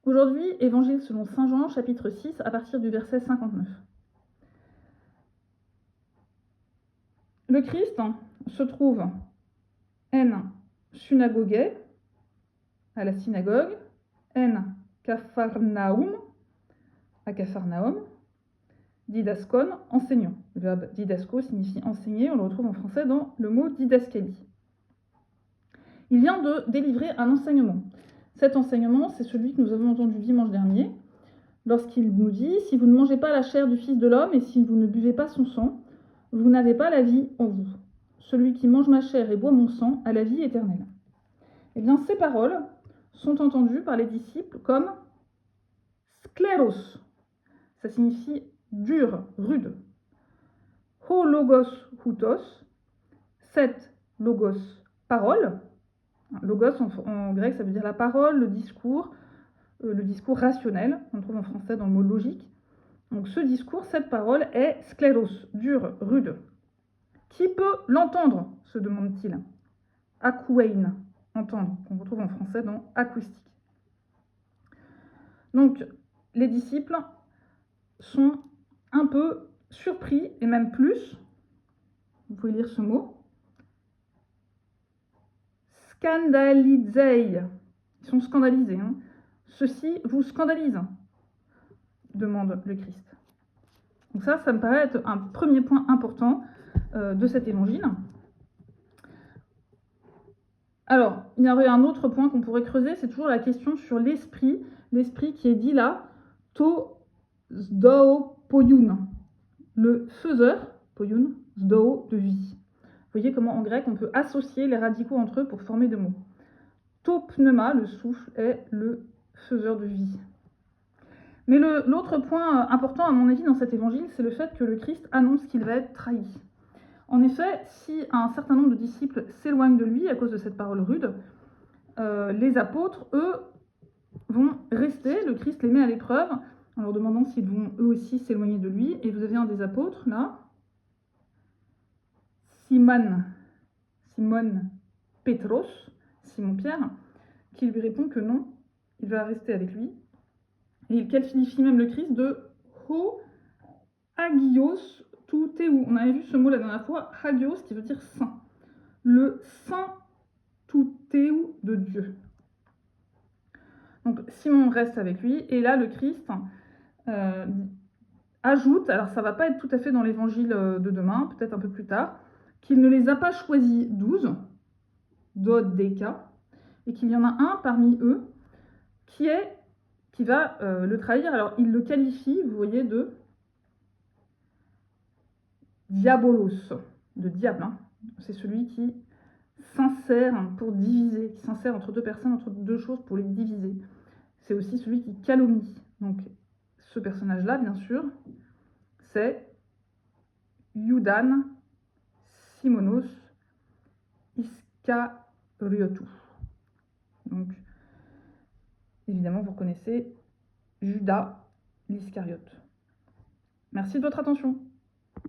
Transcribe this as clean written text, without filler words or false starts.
Aujourd'hui, Évangile selon saint Jean, chapitre 6, à partir du verset 59. Le Christ se trouve en synagogue, à la synagogue, en Capharnaüm, à Capharnaüm, didaskon, enseignant. Le verbe didasko signifie enseigner, on le retrouve en français dans le mot didascalie. Il vient de délivrer un enseignement. Cet enseignement, c'est celui que nous avons entendu dimanche dernier, lorsqu'il nous dit « Si vous ne mangez pas la chair du Fils de l'homme et si vous ne buvez pas son sang, vous n'avez pas la vie en vous. Celui qui mange ma chair et boit mon sang a la vie éternelle. » Eh bien, ces paroles sont entendues par les disciples comme skléros. Ça signifie dur, rude. Ho logos houtos, cette logos, parole. Logos en grec, ça veut dire la parole, le discours rationnel. On le trouve en français dans le mot logique. Donc ce discours, cette parole est skléros, dur, rude. Qui peut l'entendre, se demande-t-il. Akouein, entendre, qu'on retrouve en français dans acoustique. Donc les disciples sont un peu surpris, et même plus, vous pouvez lire ce mot, scandalizei, ils sont scandalisés. Ceci vous scandalise, demande le Christ. Donc ça me paraît être un premier point important de cet évangile. Alors, il y aurait un autre point qu'on pourrait creuser, c'est toujours la question sur l'esprit qui est dit là, to zdao poiun, le faiseur, poiun, zdao, de vie. Vous voyez comment en grec on peut associer les radicaux entre eux pour former deux mots. To pneuma, le souffle, est le faiseur de vie. Mais l'autre point important à mon avis dans cet évangile, c'est le fait que le Christ annonce qu'il va être trahi. En effet, si un certain nombre de disciples s'éloignent de lui à cause de cette parole rude, les apôtres, eux, vont rester. Le Christ les met à l'épreuve en leur demandant s'ils vont eux aussi s'éloigner de lui. Et vous avez un des apôtres, là, Simon Pétros, Simon-Pierre, qui lui répond que non, il va rester avec lui. Et il qualifie même le Christ de ho hagios tu teu. On avait vu ce mot la dernière fois, hagios, qui veut dire saint. Le saint tu teu de Dieu. Donc Simon reste avec lui, et là le Christ ajoute, alors ça ne va pas être tout à fait dans l'évangile de demain, peut-être un peu plus tard, qu'il ne les a pas choisis 12, dodeka, et qu'il y en a un parmi eux qui va le trahir. Alors il le qualifie, vous voyez, de diabolos, de diable. C'est celui qui s'insère pour diviser, qui s'insère entre deux personnes, entre deux choses pour les diviser. C'est aussi celui qui calomnie. Donc ce personnage-là, bien sûr, c'est Ioudan Simonos Iscariotou. Donc, évidemment, vous reconnaissez Judas l'Iscariote. Merci de votre attention.